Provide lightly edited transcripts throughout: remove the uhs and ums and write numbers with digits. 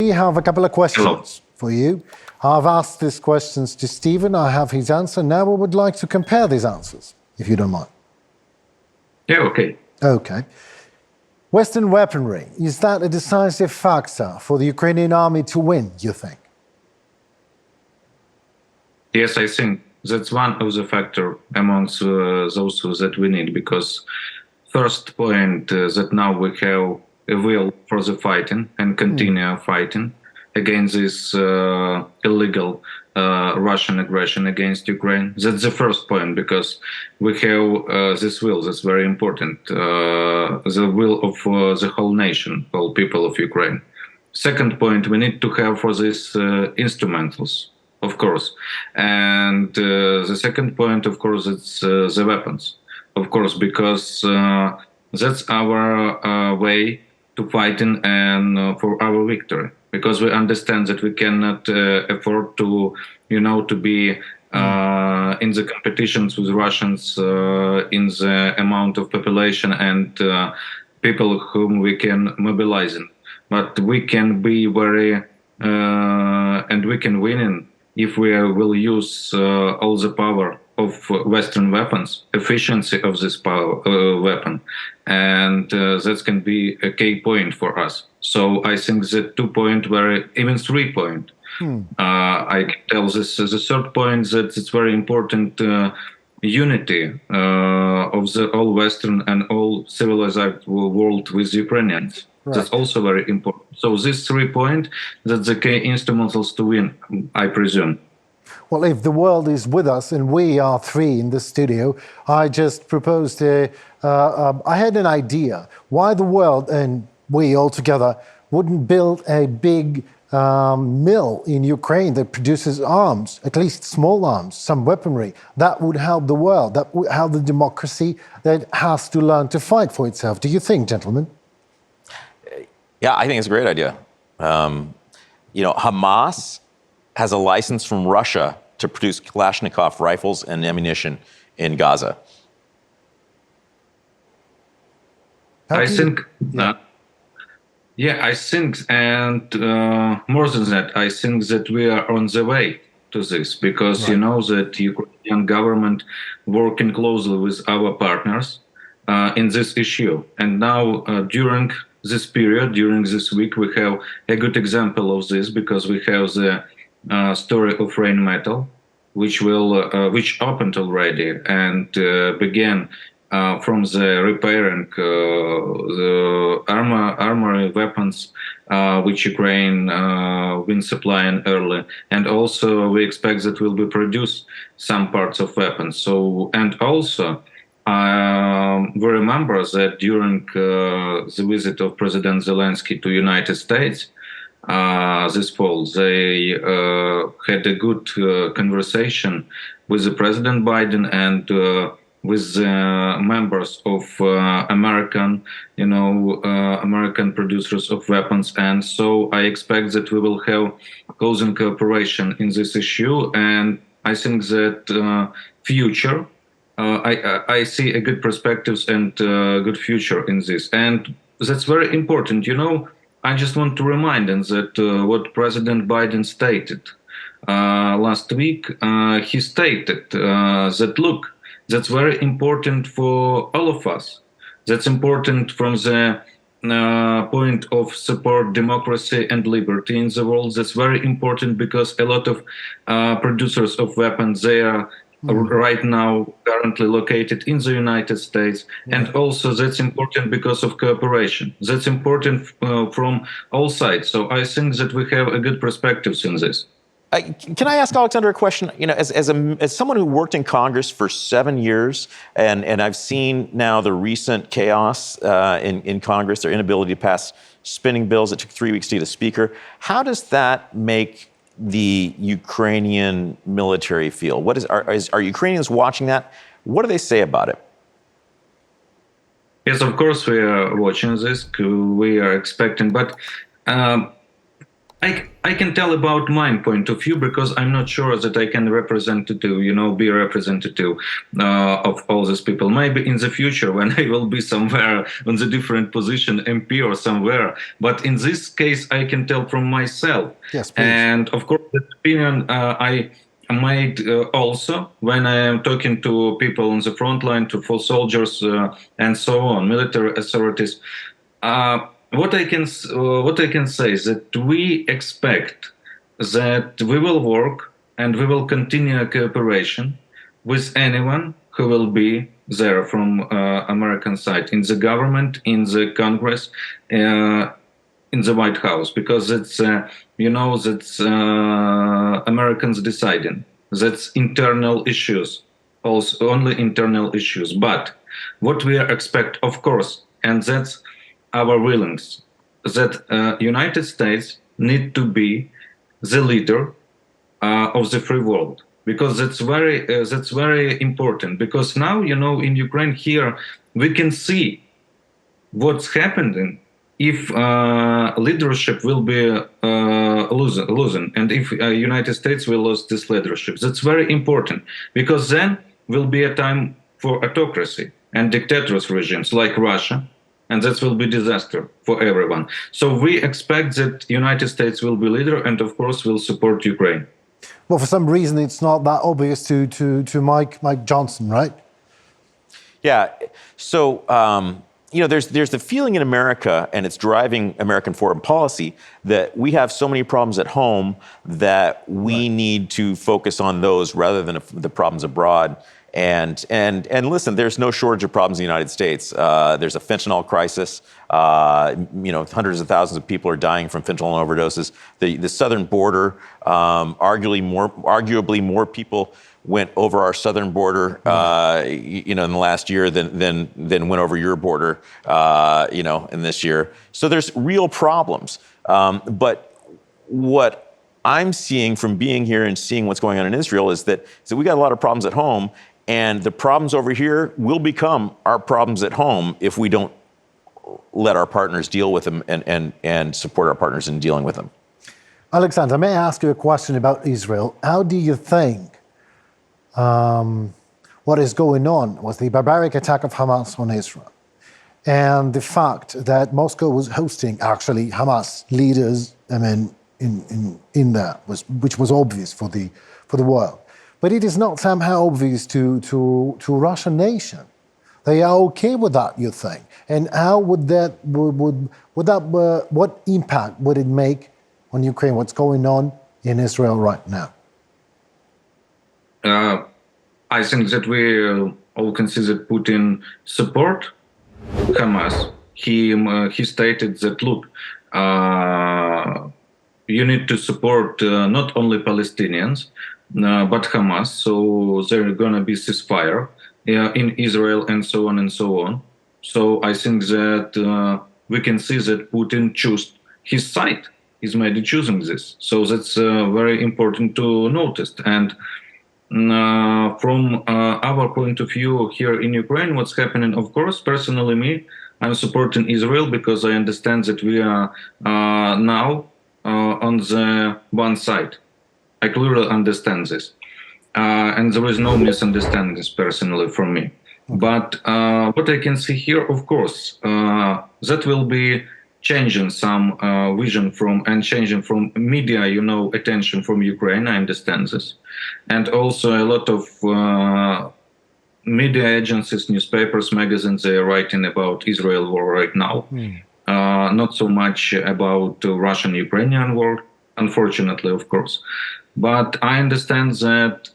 have a couple of questions Hello. for you. I've asked these questions to Stephen. I have his answer. Now we would like to compare these answers, if you don't mind. Yeah, okay. Okay. Western weaponry, is that a decisive factor for the Ukrainian army to win, you think? Yes, I think that's one of the factor amongst those that we need, because first point that now we have a will for the fighting and continue fighting against this illegal Russian aggression against Ukraine. That's the first point, because we have this will that's very important, the will of the whole nation, all people of Ukraine. Second point, we need to have for this instrumentals, of course. And the second point, of course, it's the weapons, of course, because that's our way to fighting and for our victory. Because we understand that we cannot afford to, to be in the competitions with Russians in the amount of population and people whom we can mobilize in. But we can be very, and we can win in if we will use all the power of Western weapons, efficiency of this power, weapon, and that can be a key point for us. So I think that 2 point, even 3 point. I can tell this as a third point that it's very important unity of the all Western and all civilized world with Ukrainians. Right. That's also very important. So this 3 point, that's the key instrumentals to win, I presume. Well, if the world is with us, and we are three in the studio, I just proposed I had an idea why the world, and we all together, wouldn't build a big mill in Ukraine that produces arms, at least small arms, some weaponry. That would help the world. That would help the democracy that has to learn to fight for itself. Do you think, gentlemen? Yeah, I think it's a great idea. Hamas has a license from Russia to produce Kalashnikov rifles and ammunition in Gaza. I think, I think, and more than that, I think that we are on the way to this, because you know that Ukrainian government working closely with our partners in this issue. And now during this period, during this week, we have a good example of this, because we have the story of Rheinmetall, which opened already and began from the repairing the armory weapons which Ukraine been supplying early, and also we expect that will be produced some parts of weapons. So, and also we remember that during the visit of President Zelensky to United States this fall, they had a good conversation with the President Biden and with the members of American producers of weapons. And so I expect that we will have close cooperation in this issue. And I think that future, I see a good perspectives and good future in this. And that's very important. I just want to remind them that what President Biden stated last week, he stated that, look, that's very important for all of us. That's important from the point of support democracy and liberty in the world. That's very important because a lot of producers of weapons, they are right now currently located in the United States. And also that's important because of cooperation. That's important from all sides. So I think that we have a good perspectives in this. Can I ask Oleksandr a question? As someone who worked in Congress for 7 years, and I've seen now the recent chaos in Congress, their inability to pass spending bills. It took 3 weeks to get a speaker. How does that make the Ukrainian military feel? Are Ukrainians watching that? What do they say about it? Yes, of course we are watching this. We are expecting, but I can tell about my point of view because I'm not sure that I can be representative of all these people. Maybe in the future when I will be somewhere on the different position, MP or somewhere. But in this case, I can tell from myself. Yes, please. And of course, the opinion I made also when I am talking to people on the front line, for soldiers and so on, military authorities. What I can say is that we expect that we will work and we will continue a cooperation with anyone who will be there from American side in the government, in the Congress, in the White House, because it's that's Americans deciding. That's internal issues, also only internal issues. But what we expect, of course, and that's our willings, that United States need to be the leader of the free world, because that's very important. Because now, in Ukraine here, we can see what's happening if leadership will be losing, and if United States will lose this leadership. That's very important, because then will be a time for autocracy and dictatorship regimes like Russia, and that will be disaster for everyone. So we expect that United States will be leader, and of course will support Ukraine. Well, for some reason, it's not that obvious to Mike Johnson, right? Yeah. So, there's the feeling in America, and it's driving American foreign policy, that we have so many problems at home that we need to focus on those rather than the problems abroad. And listen, there's no shortage of problems in the United States. There's a fentanyl crisis. Hundreds of thousands of people are dying from fentanyl overdoses. The southern border, arguably more people went over our southern border, in the last year than went over your border, in this year. So there's real problems. But what I'm seeing from being here and seeing what's going on in Israel is that we got a lot of problems at home, and the problems over here will become our problems at home if we don't let our partners deal with them and support our partners in dealing with them. Oleksandr, may I ask you a question about Israel? How do you think what is going on with the barbaric attack of Hamas on Israel and the fact that Moscow was hosting actually Hamas leaders, in that, which was obvious for the world, but it is not somehow obvious to Russian nation? They are okay with that, you think? And how would that what impact would it make on Ukraine? What's going on in Israel right now? I think that we all consider Putin support Hamas. He stated that, look, you need to support not only Palestinians but Hamas. So there's gonna be ceasefire in Israel and so on and so on. So I think that we can see that Putin chose his side. He's maybe choosing this. So that's very important to notice. And from our point of view here in Ukraine, what's happening, of course, personally me, I'm supporting Israel because I understand that we are now on the one side. I clearly understand this. And there is no misunderstandings personally from me. But what I can see here, of course, that will be changing some vision and changing from media, attention from Ukraine. I understand this. And also a lot of media agencies, newspapers, magazines, they are writing about Israel war right now. Not so much about Russian-Ukrainian war, unfortunately, of course. But I understand that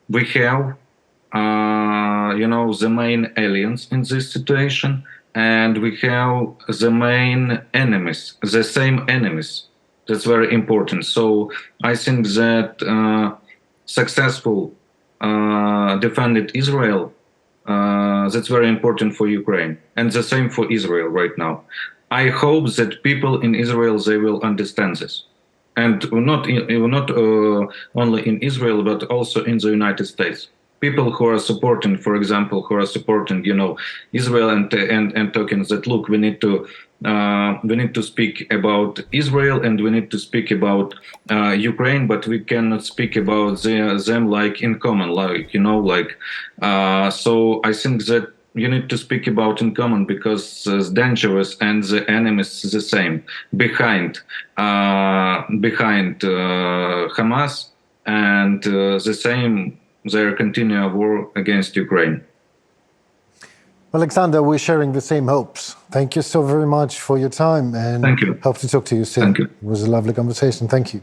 we have, the main aliens in this situation, and we have the main enemies, the same enemies. That's very important. So I think that successful defended Israel, that's very important for Ukraine, and the same for Israel right now. I hope that people in Israel, they will understand this. And not only in Israel, but also in the United States. People who are supporting, for example, Israel and talking that, look, we need to we need to speak about Israel and we need to speak about Ukraine, but we cannot speak about them like in common, like so I think that you need to speak about in common because it's dangerous and the enemy is the same behind Hamas and the same they continue a war against Ukraine. Oleksandr, we're sharing the same hopes. Thank you so very much for your time and Thank you. hope to talk to you soon. Thank you. It was a lovely conversation. Thank you.